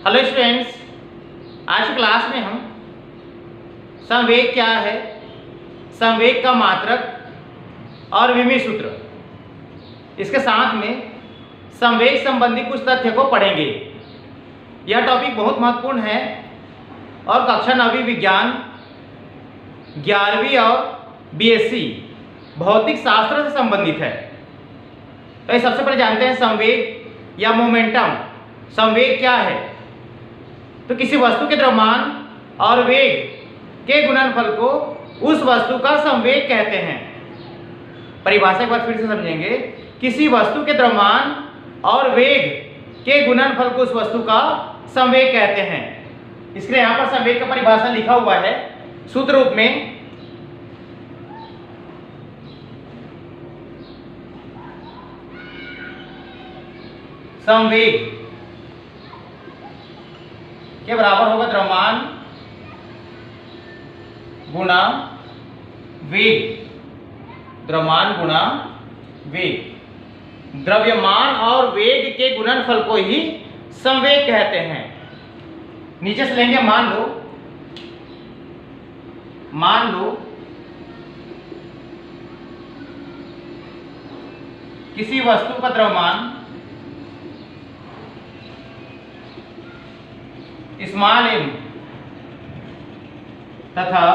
Hello students, आज की class में हम संवेग क्या है, संवेग का मात्रक और विमीय सूत्र, इसके साथ में संवेग संबंधी कुछ तथ्य को पढ़ेंगे। यह टॉपिक बहुत महत्वपूर्ण है और कक्षा 9वीं विज्ञान 11वीं और बीएससी भौतिक शास्त्र से संबंधित है। तो सबसे पहले जानते हैं संवेग या मोमेंटम। संवेग क्या है? तो किसी वस्तु के द्रव्यमान और वेग के गुणनफल को उस वस्तु का संवेग कहते हैं। परिभाषा एक बार फिर से समझेंगे। किसी वस्तु के द्रव्यमान और वेग के गुणनफल को उस वस्तु का संवेग कहते हैं। इसलिए यहाँ पर संवेग का परिभाषा लिखा हुआ है सूत्र रूप में। संवेग के बराबर होगा द्रव्यमान गुणा वेग, द्रव्यमान गुणा वेग। द्रव्यमान और वेग के गुणनफल को ही संवेग कहते हैं। नीचे से लेंगे, मान लो किसी वस्तु का द्रव्यमान स्मॉल m तथा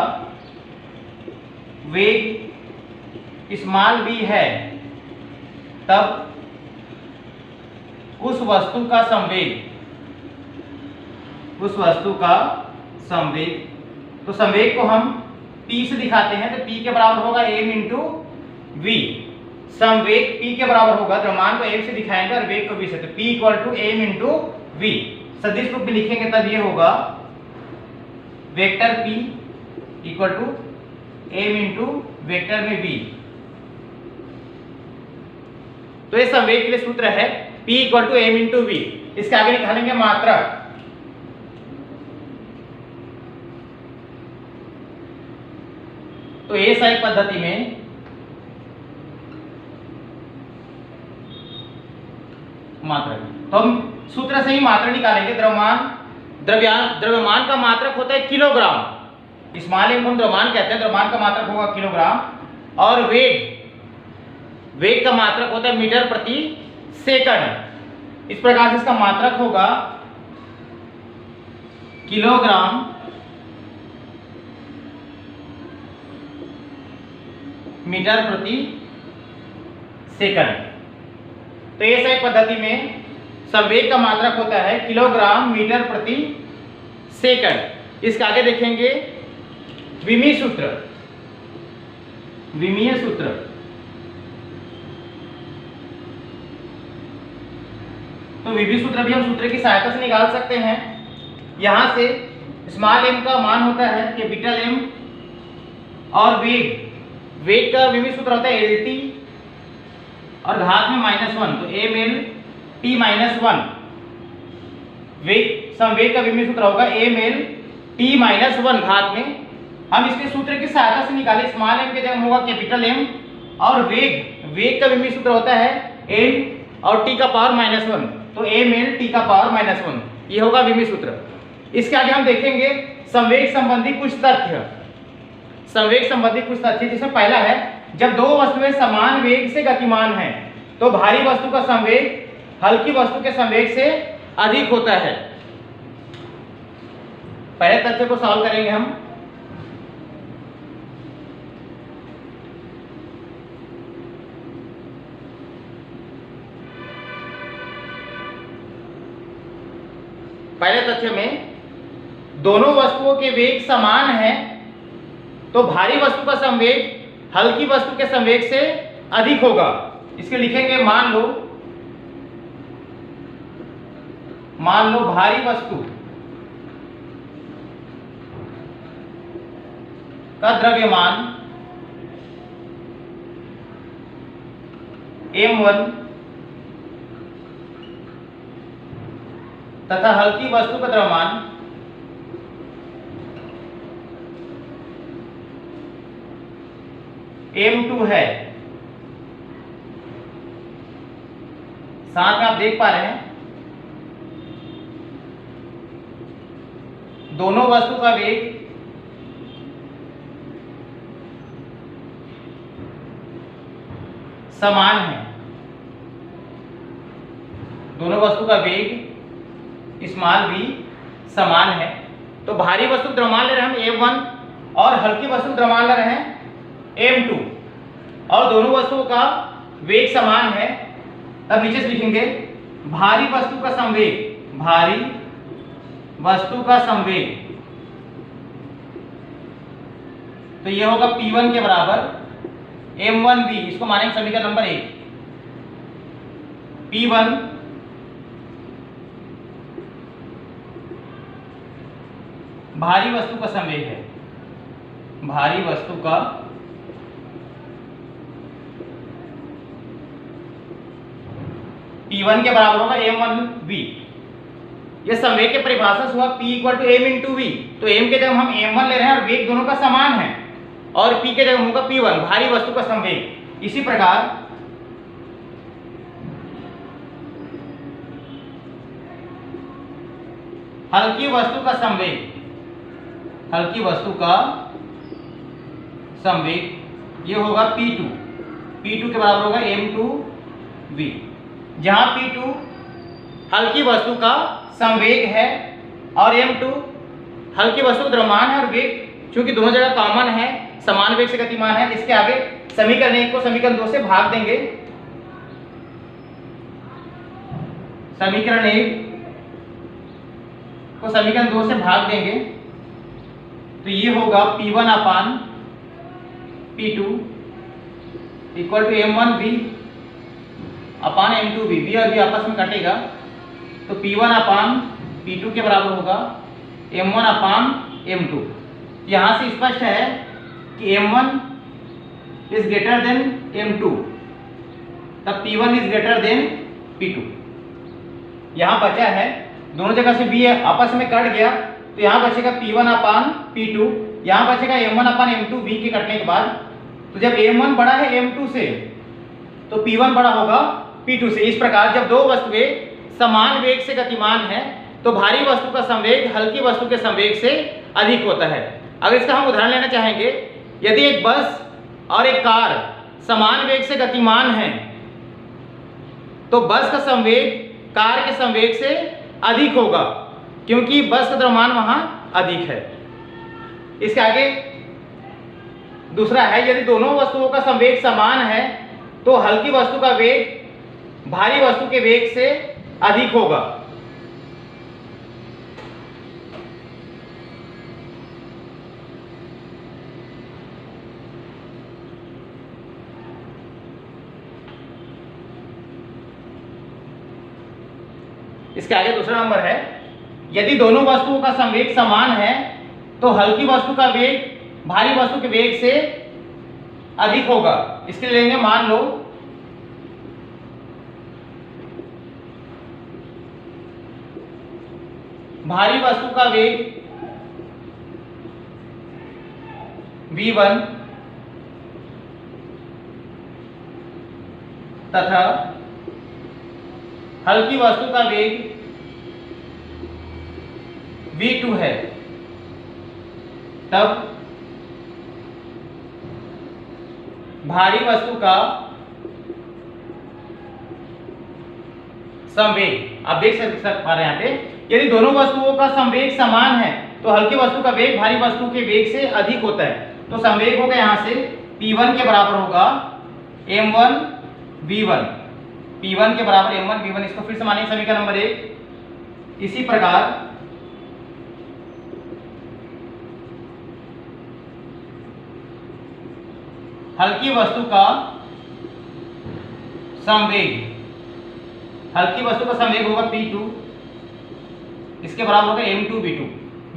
वेग स्मॉल v है, तब उस वस्तु का संवेग, तो संवेग को हम p से दिखाते हैं। तो p के बराबर होगा m इंटू v। संवेग p के बराबर होगा, द्रव्यमान को m से दिखाएंगे और वेग को v से, तो p equal to m into v। सदिश रूप में लिखेंगे तब ये होगा vector p equal to m into vector में v। तो ये संवेग के लिए सूत्र है p equal to m into v। इसके आगे निकालेंगे मात्रक। तो ऐसा एक पद्धति में मात्रक, तो हम सूत्र से ही मात्रा निकालेंगे। द्रव्यमान का मात्रक होता है किलोग्राम। स्मॉल m को हम द्रव्यमान कहते हैं, द्रव्यमान का मात्रक होगा किलोग्राम। और वेग का मात्रक होता है मीटर प्रति सेकंड। इस प्रकार से इसका मात्रक होगा किलोग्राम मीटर प्रति सेकंड। तो ये सारी पद्धति में संवेग का मात्रक होता है किलोग्राम मीटर प्रति सेकंड। इसके आगे देखेंगे विमीय सूत्र। तो विमीय सूत्र भी हम सूत्र की सहायता से निकाल सकते हैं। यहां से स्मॉल m का मान होता है कैपिटल M और वेग का विमीय सूत्र होता है LT और घात में -1, तो mLT -1। संवेग का विमीय सूत्र होगा mLT -1 घात में। हम इसके सूत्र की सहायता से निकाले। स्मॉल m के जगह होगा कैपिटल M और वेग का विमीय सूत्र होता है m और t का पावर -1, तो mLT का पावर -1। ये होगा विमीय सूत्र। इसके आगे हम देखेंगे संवेग संबंधी कुछ तथ्य। जिसमें पहला है, जब दो वस्तुएं समान वेग से गतिमान हैं तो भारी वस्तु का संवेग हल्की वस्तु के संवेग से अधिक होता है। पहले तथ्य को सॉल्व करेंगे हम। पहले तथ्य में दोनों वस्तुओं के वेग समान हैं तो भारी वस्तु का संवेग हल्की वस्तु के संवेग से अधिक होगा। इसके लिखेंगे, मान लो भारी वस्तु का द्रव्यमान m1 तथा हल्की वस्तु का द्रव्यमान m2 है। साथ में आप देख पा रहे हैं दोनों वस्तु का वेग समान है, दोनों वस्तु का वेग स्मॉल v समान है। तो भारी वस्तु द्रव्यमान ले रहे हैं हम m1 और हल्की वस्तु द्रव्यमान ले रहे हैं m2 और दोनों वस्तुओं का वेग समान है। अब नीचे से लिखेंगे भारी वस्तु का संवेग, भारी वस्तु का संवेग, तो ये होगा P1 के बराबर m1v, इसको मानेंगे समीकरण नंबर 1। P1 भारी वस्तु का संवेग है, भारी वस्तु का P1 के बराबर होगा m1v। ये संवेग के परिभाषा से हुआ P = m × v। तो m के जगह हम m1 ले रहे हैं और वेग दोनों का समान है, और P के जगह होगा P1 भारी वस्तु का संवेग। इसी प्रकार हल्की वस्तु का संवेग, हल्की वस्तु का संवेग ये होगा P2, P2 के बराबर होगा m2v, जहां P2 हल्की वस्तु का संवेग है और m2 हल्की वस्तु का द्रव्यमान है, और वेग चूंकि दोनों जगह कॉमन है, समान वेग से गतिमान है, इसके आगे समीकरण 1 को समीकरण 2 से भाग देंगे। समीकरण 1 को समीकरण 2 से भाग देंगे तो ये होगा P1 upon P2 equal to m1v upon m2v, v और v आपस में कटेगा तो P1 अपान P2 के बराबर होगा m1 अपान m2। यहाँ से स्पष्ट है कि m1 is greater than m2, तब P1 is greater than P2। यहाँ बचा है दोनों जगह से v आपस में कट गया तो यहाँ बचेगा P1 अपान P2, यहाँ बचेगा m1 अपान m2 v के कटने के बाद। तो जब m1 बड़ा है m2 से तो P1 बड़ा होगा P2 से। इस प्रकार जब दो वस्तुएं समान वेग से गतिमान है तो भारी वस्तु का संवेग हल्की वस्तु के संवेग से अधिक होता है। अगर इसका हम उदाहरण लेना चाहेंगे, यदि एक बस और एक कार समान वेग से गतिमान है तो बस का संवेग कार के संवेग से अधिक होगा, क्योंकि बस का द्रव्यमान वहां अधिक है। इसके आगे दूसरा है, यदि दोनों वस्तुओं का संवेग समान है तो हल्की वस्तु का वेग भारी वस्तु के वेग से अधिक होगा। इसके आगे दूसरा नंबर है, यदि दोनों वस्तुओं का संवेग समान है तो हल्की वस्तु का वेग भारी वस्तु के वेग से अधिक होगा। इसके लिए लेंगे, मान लो भारी वस्तु का वेग v1 तथा हल्की वस्तु का वेग v2 है, तब भारी वस्तु का संवेग, आप देख पा रहे हैं यहाँ पे, यदि दोनों वस्तुओं का संवेग समान है तो हल्की वस्तु का वेग भारी वस्तु के वेग से अधिक होता है। तो संवेग होगा यहाँ से P1 के बराबर होगा m1v1, P1 के बराबर m1v1। इसको फिर से मानेंगे समीकरण नंबर 1। इसी प्रकार हल्की वस्तु का संवेग, हल्की वस्तु का संवेग होगा P2, इसके बराबर होगा m2v2।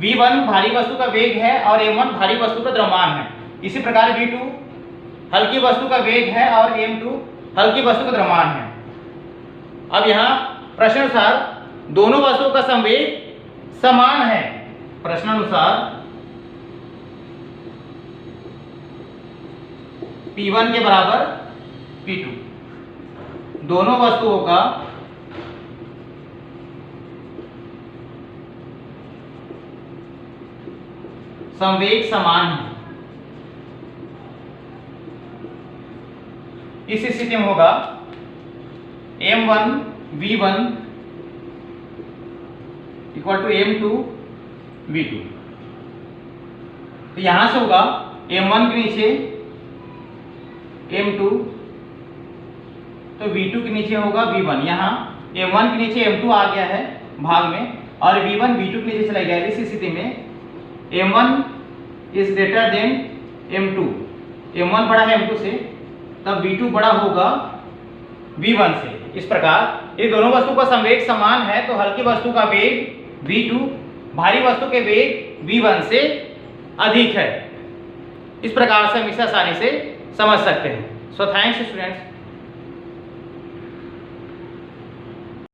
v1 भारी वस्तु का वेग है और m1 भारी वस्तु का द्रव्यमान है। इसी प्रकार v2 हल्की वस्तु का वेग है और m2 हल्की वस्तु का द्रव्यमान है। अब यहाँ प्रश्नानुसार दोनों वस्तुओं का संवेग समान है, प्रश्नानुसार P1 के बराबर P2, दोनों वस्तुओं का संवेग समान है, इस स्थिति में होगा m1 v1 equal to m2 v2। तो यहां से होगा m1 के नीचे m2, तो v2 के नीचे होगा v1। यहाँ m1 के नीचे m2 आ गया है भाग में, और v1 v2 के नीचे चला गया। इस स्थिति में m1 is greater than m2, m1 बड़ा है m2 से, तब v2 बड़ा होगा v1 से। इस प्रकार ये दोनों वस्तु का संवेग समान है, तो हल्की वस्तु का वेग v2 भारी वस्तु के वेग v1 से अधिक है। इस प्रकार से हम इसे आसानी से समझ सकते हैं। So thanks students.